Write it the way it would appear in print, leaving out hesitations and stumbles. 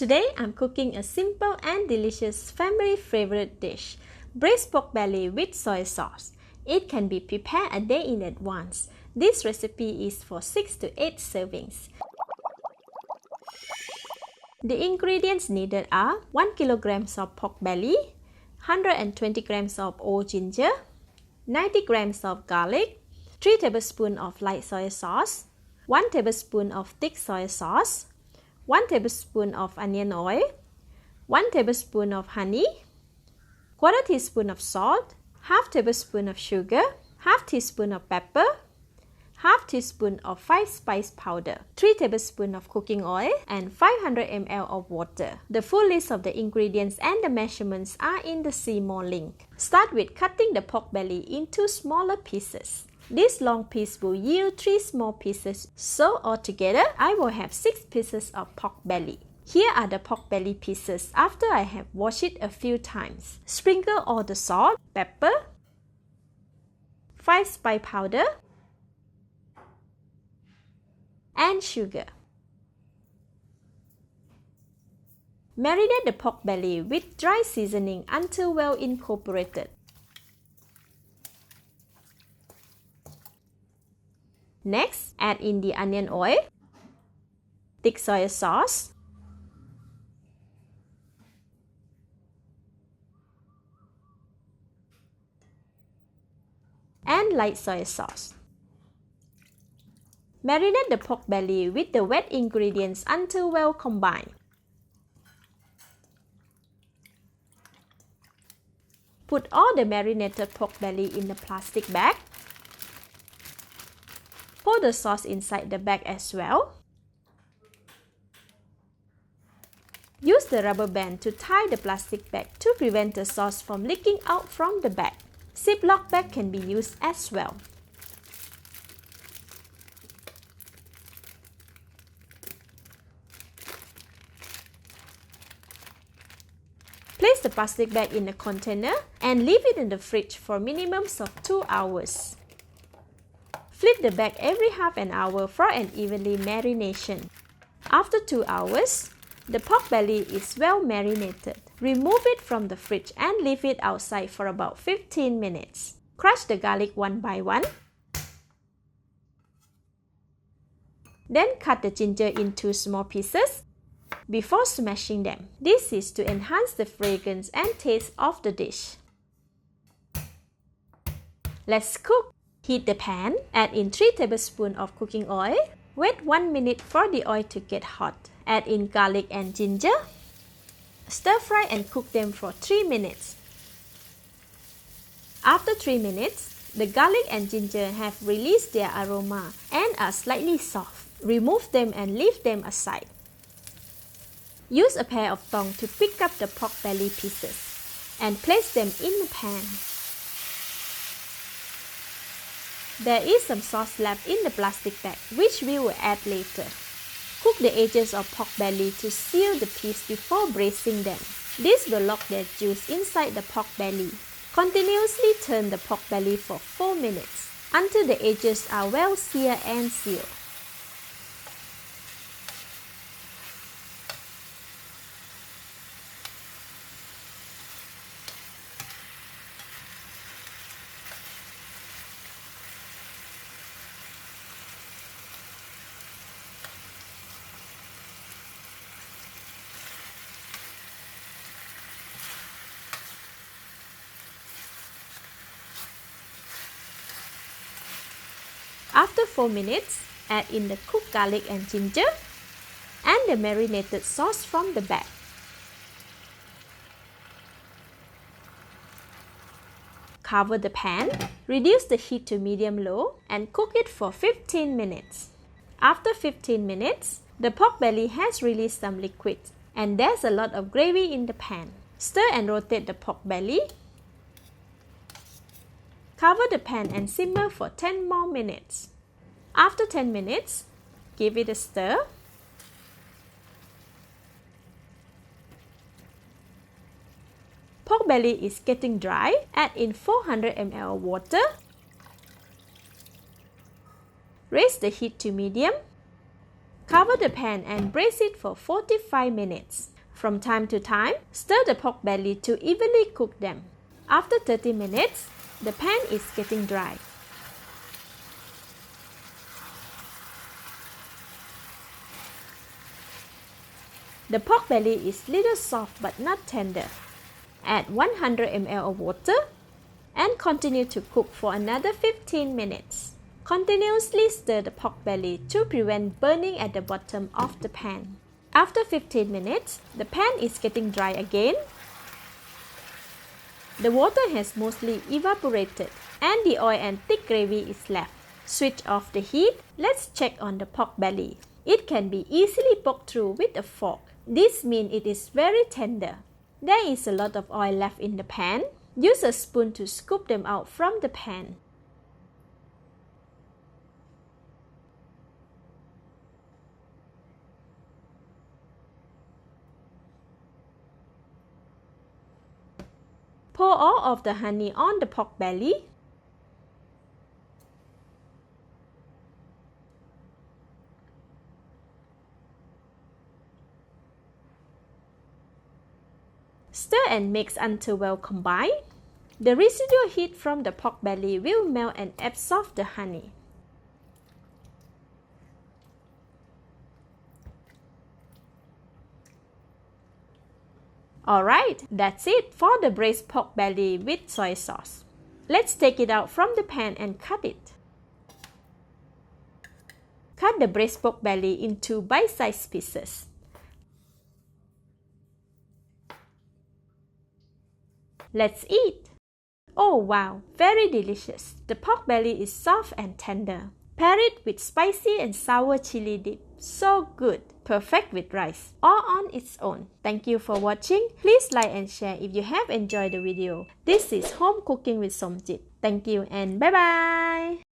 Today I'm cooking a simple and delicious family favorite dish, braised pork belly with soy sauce. It can be prepared a day in advance. This recipe is for 6 to 8 servings. The ingredients needed are 1 kg of pork belly, 120 grams of whole ginger, 90 grams of garlic, 3 tablespoons of light soy sauce, 1 tablespoon of thick soy sauce, 1 tablespoon of onion oil, 1 tablespoon of honey, 1/4 teaspoon of salt, 1/2 tablespoon of sugar, 1/2 teaspoon of pepper, 1/2 teaspoon of 5 spice powder, 3 tablespoons of cooking oil, and 500 ml of water. The full list of the ingredients and the measurements are in the See More link. Start with cutting the pork belly into smaller pieces. This long piece will yield 3 small pieces, so altogether I will have 6 pieces of pork belly. Here are the pork belly pieces after I have washed it a few times. Sprinkle all the salt, pepper, 5 spice powder, and sugar. Marinate the pork belly with dry seasoning until well incorporated. Next, add in the onion oil, thick soy sauce, and light soy sauce. Marinate the pork belly with the wet ingredients until well combined. Put all the marinated pork belly in a plastic bag. Pour the sauce inside the bag as well. Use the rubber band to tie the plastic bag to prevent the sauce from leaking out from the bag. Ziploc bag can be used as well. Place the plastic bag in a container and leave it in the fridge for minimums of 2 hours. Flip the bag every half an hour for an evenly marination. After 2 hours, the pork belly is well marinated. Remove it from the fridge and leave it outside for about 15 minutes. Crush the garlic one by one. Then cut the ginger into small pieces before smashing them. This is to enhance the fragrance and taste of the dish. Let's cook. Heat the pan, add in 3 tablespoons of cooking oil. Wait 1 minute for the oil to get hot. Add in garlic and ginger. Stir fry and cook them for 3 minutes. After 3 minutes, the garlic and ginger have released their aroma and are slightly soft. Remove them and leave them aside. Use a pair of tongs to pick up the pork belly pieces and place them in the pan. There is some sauce left in the plastic bag, which we will add later. Cook the edges of pork belly to seal the piece before braising them. This will lock their juice inside the pork belly. Continuously turn the pork belly for 4 minutes until the edges are well seared and sealed. After 4 minutes, add in the cooked garlic and ginger and the marinated sauce from the bag. Cover the pan, reduce the heat to medium-low and cook it for 15 minutes. After 15 minutes, the pork belly has released some liquid and there's a lot of gravy in the pan. Stir and rotate the pork belly. Cover the pan and simmer for 10 more minutes. After 10 minutes, give it a stir. Pork belly is getting dry. Add in 400 ml water. Raise the heat to medium. Cover the pan and braise it for 45 minutes. From time to time, stir the pork belly to evenly cook them. After 30 minutes, the pan is getting dry. The pork belly is little soft but not tender. Add 100 ml of water and continue to cook for another 15 minutes. Continuously stir the pork belly to prevent burning at the bottom of the pan. After 15 minutes, the pan is getting dry again. The water has mostly evaporated and the oil and thick gravy is left. Switch off the heat. Let's check on the pork belly. It can be easily poked through with a fork. This means it is very tender. There is a lot of oil left in the pan. Use a spoon to scoop them out from the pan. Pour all of the honey on the pork belly. Stir and mix until well combined. The residual heat from the pork belly will melt and absorb the honey. Alright, that's it for the braised pork belly with soy sauce. Let's take it out from the pan and cut it. Cut the braised pork belly into bite-sized pieces. Let's eat! Oh wow, very delicious. The pork belly is soft and tender. Pair it with spicy and sour chili dip. So good! Perfect with rice or on its own. Thank you for watching. Please like and share if you have enjoyed the video. This is Home Cooking with Somjit. Thank you and bye bye!